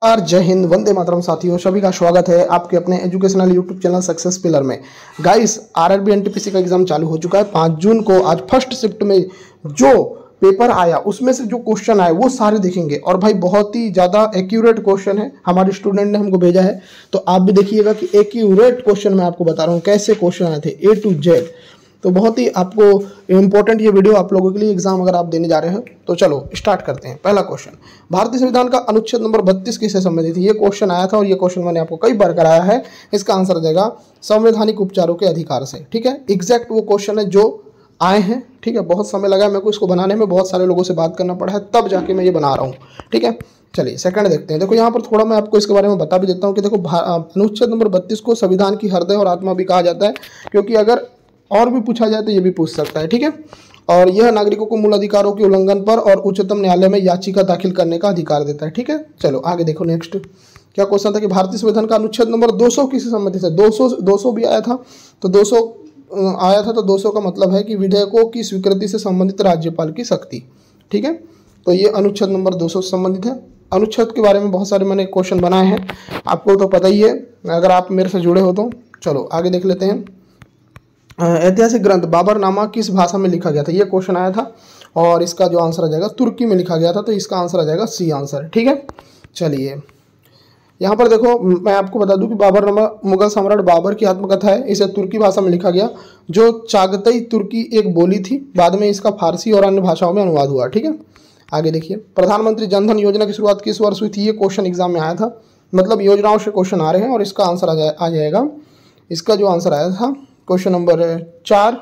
यार जय हिंद, वंदे मातरम। साथियों सभी का स्वागत है आपके अपने educational YouTube channel success pillar में। गाइस, आरआरबी एनटीपीसी का एग्जाम चालू हो चुका है 5 जून को। आज फर्स्ट शिफ्ट में जो पेपर आया उसमें से जो क्वेश्चन आए वो सारे देखेंगे। और भाई बहुत ही ज़्यादा एक्यूरेट क्वेश्चन है, हमारे स्टूडेंट ने हमको भेजा है, तो आप भी देखिएगा कि एक्यूरेट क्वेश्चन मैं आपको बता रहा हूँ कैसे क्वेश्चन आए थे A to Z। तो बहुत ही आपको इंपॉर्टेंट ये वीडियो आप लोगों के लिए, एग्जाम अगर आप देने जा रहे हो तो। चलो स्टार्ट करते हैं। पहला क्वेश्चन, भारतीय संविधान का अनुच्छेद नंबर 32 किससे संबंधित है? ये क्वेश्चन आया था और ये क्वेश्चन मैंने आपको कई बार कराया है। इसका आंसर आ जाएगा संवैधानिक उपचारों के अधिकार से। ठीक है, एग्जैक्ट वो क्वेश्चन है जो आए हैं। ठीक है, बहुत समय लगा मेरे को इसको बनाने में, बहुत सारे लोगों से बात करना पड़ा है, तब जाके मैं ये बना रहा हूँ। ठीक है, चलिए सेकंड देखते हैं। देखो यहाँ पर थोड़ा मैं आपको इसके बारे में बता भी देता हूँ कि देखो अनुच्छेद नंबर 32 को संविधान की हृदय और आत्मा भी कहा जाता है, क्योंकि अगर और भी पूछा जाए तो ये भी पूछ सकता है। ठीक है, और यह नागरिकों को मूल अधिकारों के उल्लंघन पर और उच्चतम न्यायालय में याचिका दाखिल करने का अधिकार देता है। ठीक है, चलो आगे देखो। नेक्स्ट क्या क्वेश्चन था कि भारतीय संविधान का अनुच्छेद नंबर 200 किससे संबंधित है? 200 भी आया था, तो 200 आया था, तो 200 का मतलब है कि विधेयकों की स्वीकृति से संबंधित राज्यपाल की शक्ति। ठीक है, तो ये अनुच्छेद नंबर 200 से संबंधित है। अनुच्छेद के बारे में बहुत सारे मैंने क्वेश्चन बनाए हैं, आपको तो पता ही है अगर आप मेरे से जुड़े हो तो। चलो आगे देख लेते हैं। ऐतिहासिक ग्रंथ बाबरनामा किस भाषा में लिखा गया था? ये क्वेश्चन आया था और इसका जो आंसर आ जाएगा तुर्की में लिखा गया था, तो इसका आंसर आ जाएगा सी आंसर। ठीक है, चलिए यहाँ पर देखो मैं आपको बता दूं कि बाबरनामा मुगल सम्राट बाबर की आत्मकथा है। इसे तुर्की भाषा में लिखा गया, जो चागतई तुर्की एक बोली थी, बाद में इसका फारसी और अन्य भाषाओं में अनुवाद हुआ। ठीक है, आगे देखिए। प्रधानमंत्री जनधन योजना की शुरुआत किस वर्ष हुई थी? ये क्वेश्चन एग्जाम में आया था, मतलब योजनाओं से क्वेश्चन आ रहे हैं और इसका आंसर आ जाएगा। इसका जो आंसर आया था क्वेश्चन नंबर 4,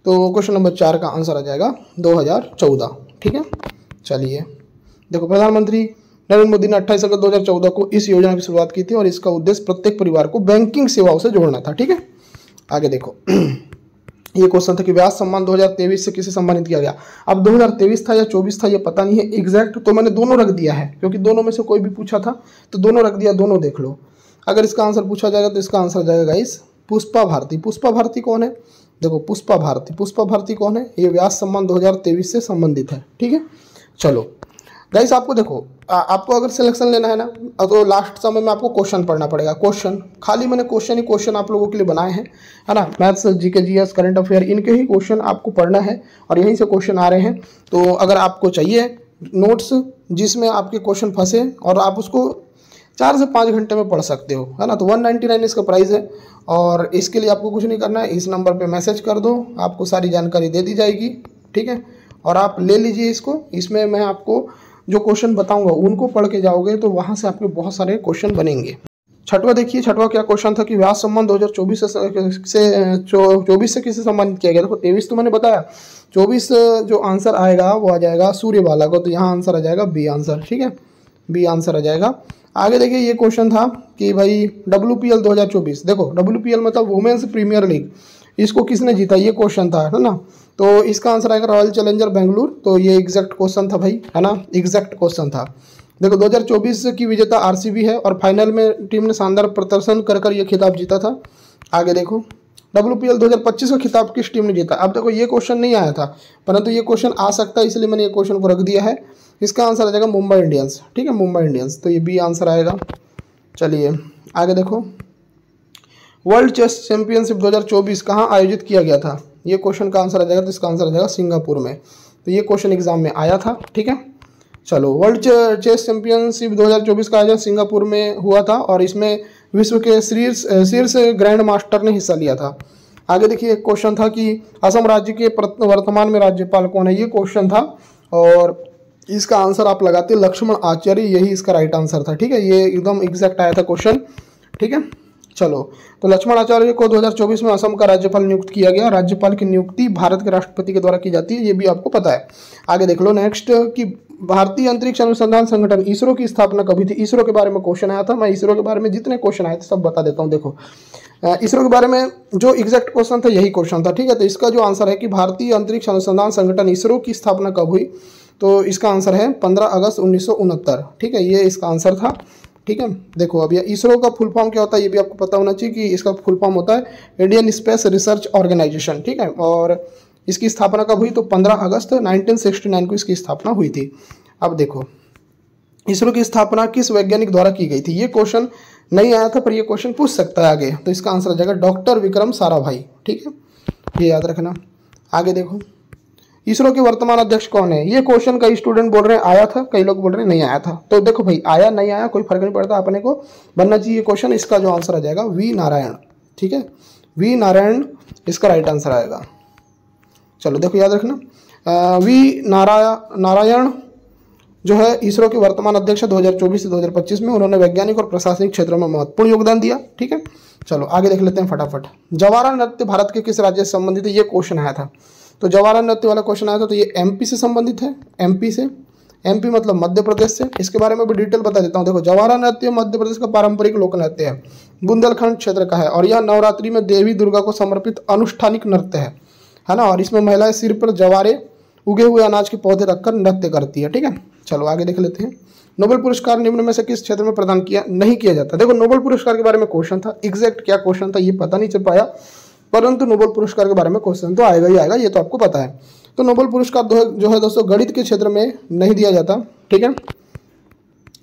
तो क्वेश्चन नंबर 4 का आंसर आ जाएगा 2014। ठीक है, चलिए देखो। प्रधानमंत्री नरेंद्र मोदी ने 28 अगस्त 2014 को इस योजना की शुरुआत की थी और इसका उद्देश्य प्रत्येक परिवार को बैंकिंग सेवाओं से जोड़ना था। ठीक है, आगे देखो। ये क्वेश्चन था कि व्यास सम्मान 2023 से किसे सम्मानित किया गया? अब 2023 था या 24 था ये पता नहीं है एग्जैक्ट, तो मैंने दोनों रख दिया है, क्योंकि दोनों में से कोई भी पूछा था तो दोनों रख दिया, दोनों देख लो। अगर इसका आंसर पूछा जाएगा तो इसका आंसर आ जाएगा गाइस पुष्पा भारती। पुष्पा भारती कौन है? देखो पुष्पा भारती कौन है? ये व्यास सम्मान 2023 से संबंधित है। ठीक है, चलो गाइस आपको देखो आपको अगर सिलेक्शन लेना है ना, तो लास्ट समय में आपको क्वेश्चन पढ़ना पड़ेगा। क्वेश्चन खाली मैंने क्वेश्चन आप लोगों के लिए बनाए हैं, है ना। Maths, GK, GS, current affair, इनके ही क्वेश्चन आपको पढ़ना है और यहीं से क्वेश्चन आ रहे हैं। तो अगर आपको चाहिए नोट्स जिसमें आपके क्वेश्चन फंसे और आप उसको 4 से 5 घंटे में पढ़ सकते हो, है ना, तो 199 इसका प्राइस है। और इसके लिए आपको कुछ नहीं करना है, इस नंबर पे मैसेज कर दो, आपको सारी जानकारी दे दी जाएगी। ठीक है, और आप ले लीजिए इसको। इसमें मैं आपको जो क्वेश्चन बताऊंगा उनको पढ़ के जाओगे तो वहाँ से आपके बहुत सारे क्वेश्चन बनेंगे। छठवा देखिए, छठवा क्या क्वेश्चन था कि व्यास सम्मान 2024 से 24 से किसे सम्मानित किया गया? देखो 23 तो मैंने बताया, 24 जो आंसर आएगा वो आ जाएगा सूर्यबाला को, तो यहाँ आंसर आ जाएगा बी आंसर। ठीक है, बी आंसर आ जाएगा। आगे देखिए, ये क्वेश्चन था कि भाई WPL 2024, देखो WPL मतलब वुमेन्स प्रीमियर लीग, इसको किसने जीता? ये क्वेश्चन था, है ना। तो इसका आंसर आएगा रॉयल चैलेंजर बेंगलुरु। तो ये एग्जैक्ट क्वेश्चन था भाई, है ना, एग्जैक्ट क्वेश्चन था। देखो 2024 की विजेता RCB है और फाइनल में टीम ने शानदार प्रदर्शन कर ये खिताब जीता था। आगे देखो, WPL 2025 का खिताब किस टीम ने जीता? अब देखो ये क्वेश्चन नहीं आया था, परंतु ये क्वेश्चन आ सकता है, इसलिए मैंने ये क्वेश्चन को रख दिया है। इसका आंसर आ जाएगा मुंबई इंडियंस। ठीक है, मुंबई इंडियंस, तो ये बी आंसर आएगा। चलिए आगे देखो, वर्ल्ड चेस चैंपियनशिप 2024 कहाँ आयोजित किया गया था? ये क्वेश्चन का आंसर आ जाएगा, तो इसका आंसर आ जाएगा सिंगापुर में। तो ये क्वेश्चन एग्जाम में आया था। ठीक है, चलो वर्ल्ड चेस चैंपियनशिप 2024 का आयोजन सिंगापुर में हुआ था और इसमें विश्व के शीर्ष ग्रैंड मास्टर ने हिस्सा लिया था। आगे देखिए, एक क्वेश्चन था कि असम राज्य के वर्तमान में राज्यपाल कौन है? ये क्वेश्चन था और इसका आंसर आप लगाते लक्ष्मण आचार्य, यही इसका राइट आंसर था। ठीक है, ये एकदम एग्जैक्ट आया था क्वेश्चन। ठीक है, चलो तो लक्ष्मण आचार्य को 2024 में असम का राज्यपाल नियुक्त किया गया। राज्यपाल की नियुक्ति भारत के राष्ट्रपति के द्वारा की जाती है, ये भी आपको पता है। आगे देख लो नेक्स्ट कि भारतीय अंतरिक्ष अनुसंधान संगठन इसरो की स्थापना कभी थी? इसरो के बारे में क्वेश्चन आया था। मैं इसरो के बारे में जितने क्वेश्चन आए थे सब बता देता हूँ। देखो इसरो के बारे में जो एग्जैक्ट क्वेश्चन था यही क्वेश्चन था। ठीक है, तो इसका जो आंसर है कि भारतीय अंतरिक्ष अनुसंधान संगठन इसरो की स्थापना कब हुई, तो इसका आंसर है 15 अगस्त 1969। ठीक है, ये इसका आंसर था। ठीक है, देखो अब ये इसरो का फुल फॉर्म क्या होता है ये भी आपको पता होना चाहिए कि इसका फुल फॉर्म होता है इंडियन स्पेस रिसर्च ऑर्गेनाइजेशन। ठीक है, और इसकी स्थापना कब हुई? तो 15 अगस्त 1969 को इसकी स्थापना हुई थी। अब देखो इसरो की स्थापना किस वैज्ञानिक द्वारा की गई थी? ये क्वेश्चन नहीं आया था पर ये क्वेश्चन पूछ सकता है आगे, तो इसका आंसर आ जाएगा डॉक्टर विक्रम साराभाई। ठीक है, ये याद रखना। आगे देखो, इसरो के वर्तमान अध्यक्ष कौन है? ये क्वेश्चन कई स्टूडेंट बोल रहे हैं आया था, कई लोग बोल रहे हैं नहीं आया था। तो देखो भाई, आया नहीं आया कोई फर्क नहीं पड़ता, अपने को बनना चाहिए क्वेश्चन। इसका जो आंसर आ जाएगा वी नारायण। ठीक है, वी नारायण इसका राइट आंसर आएगा। चलो देखो याद रखना, वी नारायण जो है इसरो के वर्तमान अध्यक्ष 2024 से 2025 में। उन्होंने वैज्ञानिक और प्रशासनिक क्षेत्रों में महत्वपूर्ण योगदान दिया। ठीक है, चलो आगे देख लेते हैं फटाफट। जवारा नृत्य भारत के किस राज्य से संबंधित है? ये क्वेश्चन आया था, तो जवारा नृत्य वाला क्वेश्चन आया था, तो ये एमपी से संबंधित है। एमपी से, एमपी मतलब मध्य प्रदेश से। इसके बारे में भी डिटेल बता देता हूँ। देखो, जवारा नृत्य मध्य प्रदेश का पारंपरिक लोक नृत्य है, बुंदेलखंड क्षेत्र का है, और यह नवरात्रि में देवी दुर्गा को समर्पित अनुष्ठानिक नृत्य है ना। और इसमें महिलाएं सिर पर जवारे उगे हुए अनाज के पौधे रखकर नृत्य करती है। ठीक है, चलो आगे देख लेते हैं। नोबेल पुरस्कार निम्न में से किस क्षेत्र में प्रदान नहीं किया जाता? देखो, नोबेल पुरस्कार के बारे में क्वेश्चन था, एग्जैक्ट क्या क्वेश्चन था ये पता नहीं चल पाया, परंतु नोबेल पुरस्कार के बारे में क्वेश्चन तो आएगा ही आएगा, ये तो आपको पता है। तो नोबेल पुरस्कार जो है दोस्तों गणित के क्षेत्र में नहीं दिया जाता। ठीक है,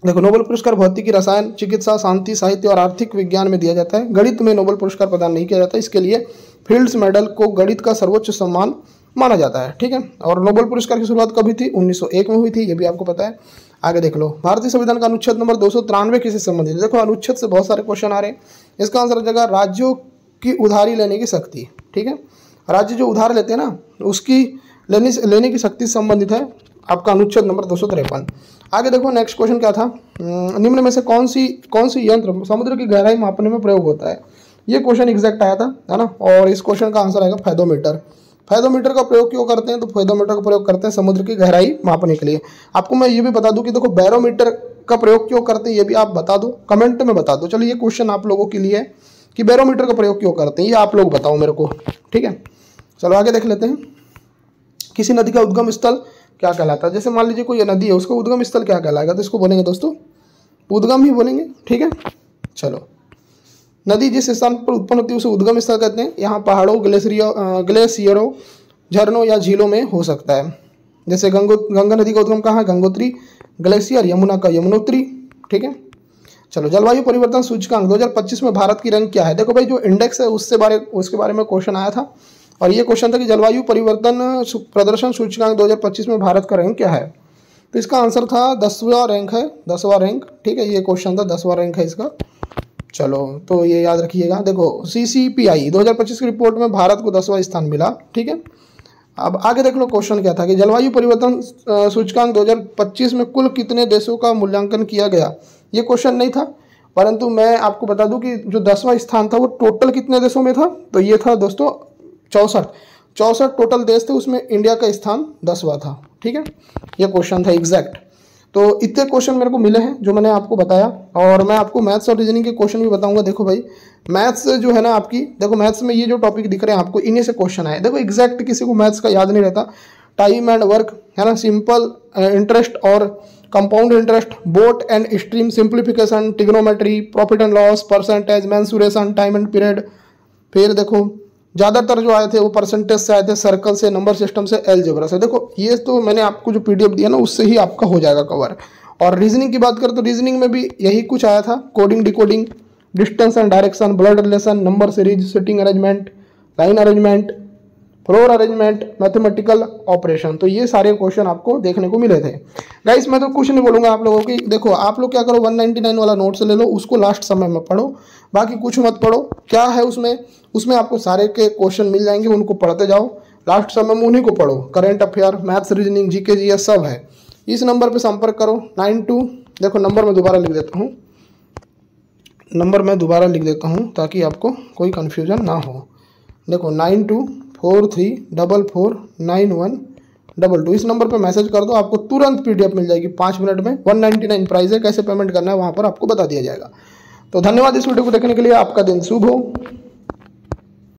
देखो, नोबेल पुरस्कार भौतिकी, रसायन, चिकित्सा, शांति, साहित्य और आर्थिक विज्ञान में दिया जाता है। गणित में नोबेल पुरस्कार प्रदान नहीं किया जाता, इसके लिए फील्ड्स मेडल को गणित का सर्वोच्च सम्मान माना जाता है। ठीक है, और नोबेल पुरस्कार की शुरुआत कभी थी? 1901 में हुई थी, ये भी आपको पता है। आगे देख लो, भारतीय संविधान का अनुच्छेद नंबर 293 किससे संबंधित है? देखो, अनुच्छेद से बहुत सारे क्वेश्चन आ रहे हैं। इसका आंसर हो जाएगा राज्यों की उधारी लेने की शक्ति। ठीक है, राज्य जो उधार लेते हैं ना, उसकी लेने की शक्ति से संबंधित है आपका अनुच्छेद नंबर 253। आगे देखो, नेक्स्ट क्वेश्चन क्या था? निम्न में से कौन सी यंत्र समुद्र की गहराई मापने में प्रयोग होता है? ये क्वेश्चन एग्जैक्ट आया था, है ना। और इस क्वेश्चन का आंसर आएगा फेदोमीटर। फेदोमीटर का प्रयोग क्यों करते हैं? तो फेदोमीटर का प्रयोग करते हैं समुद्र की गहराई मापने के लिए। आपको मैं ये भी बता दूं कि देखो, बैरोमीटर का प्रयोग क्यों करते हैं, ये भी आप बता दो, कमेंट में बता दो। चलो, ये क्वेश्चन आप लोगों के लिए है कि बैरोमीटर का प्रयोग क्यों करते हैं, ये आप लोग बताओ मेरे को। ठीक है, चलो आगे देख लेते हैं। किसी नदी का उद्गम स्थल क्या कहलाता है? जैसे मान लीजिए कोई नदी है, उसका उद्गम स्थल क्या कहलाएगा? तो इसको बोलेंगे दोस्तों उद्गम ही बोलेंगे। ठीक है, चलो, नदी जिस स्थान पर उत्पन्न होती है उसे उद्गम स्थल कहते हैं। यहाँ पहाड़ों, ग्लेशियरों, झरनों या झीलों में हो सकता है। जैसे गंगा नदी का उद्गम कहाँ है? गंगोत्री ग्लेशियर। यमुना का यमुनोत्री। ठीक है, चलो, जलवायु परिवर्तन सूचकांक 2025 में भारत की रैंक क्या है? देखो भाई, जो इंडेक्स है उसके बारे में क्वेश्चन आया था, और ये क्वेश्चन था कि जलवायु परिवर्तन प्रदर्शन सूचकांक 2025 में भारत का रैंक क्या है? तो इसका आंसर था 10वां रैंक है, 10वां रैंक। ठीक है, ये क्वेश्चन था, 10वां रैंक है इसका। चलो, तो ये याद रखिएगा। देखो, CCPI 2025 की रिपोर्ट में भारत को 10वां स्थान मिला। ठीक है, अब आगे देख लो, क्वेश्चन क्या था कि जलवायु परिवर्तन सूचकांक 2025 में कुल कितने देशों का मूल्यांकन किया गया? ये क्वेश्चन नहीं था, परंतु मैं आपको बता दूं कि जो 10वां स्थान था वो टोटल कितने देशों में था? तो ये था दोस्तों 64 टोटल देश थे, उसमें इंडिया का स्थान 10वां था। ठीक है, ये क्वेश्चन था एग्जैक्ट। तो इतने क्वेश्चन मेरे को मिले हैं जो मैंने आपको बताया, और मैं आपको मैथ्स और रीजनिंग के क्वेश्चन भी बताऊंगा। देखो भाई, मैथ्स जो है ना आपकी, देखो मैथ्स में ये जो टॉपिक दिख रहे हैं आपको, इन्हीं से क्वेश्चन आए। देखो, एग्जैक्ट किसी को मैथ्स का याद नहीं रहता। टाइम एंड वर्क, है ना, सिंपल इंटरेस्ट और compound interest, boat and stream, simplification, trigonometry, profit and loss, percentage, mensuration, time and period. फिर देखो, ज़्यादातर जो आए थे वो परसेंटेज से आए थे, सर्कल से, नंबर सिस्टम से, अलजेब्रा से। देखो, ये तो मैंने आपको जो PDF दिया ना उससे ही आपका हो जाएगा कवर। और रीजनिंग की बात करें तो रीजनिंग में भी यही कुछ आया था, coding, decoding, distance and direction, blood relation, number series, sitting arrangement, line arrangement, floor arrangement, mathematical operation. तो ये सारे क्वेश्चन आपको देखने को मिले थे। गाइस, मैं तो कुछ नहीं बोलूँगा आप लोगों की। देखो, आप लोग क्या करो, 199 वाला नोट्स ले लो, उसको लास्ट समय में पढ़ो, बाकी कुछ मत पढ़ो। क्या है उसमें आपको सारे के क्वेश्चन मिल जाएंगे, उनको पढ़ते जाओ। लास्ट समय में उन्हीं को पढ़ो। Current affair, maths, reasoning, GK GS सब है। इस नंबर पर संपर्क करो 92। देखो, नंबर मैं दोबारा लिख देता हूँ ताकि आपको कोई कन्फ्यूजन ना हो। देखो, 9243449122। इस नंबर पे मैसेज कर दो, आपको तुरंत PDF मिल जाएगी 5 मिनट में। 199 प्राइस है, कैसे पेमेंट करना है वहाँ पर आपको बता दिया जाएगा। तो धन्यवाद इस वीडियो को देखने के लिए। आपका दिन शुभ हो।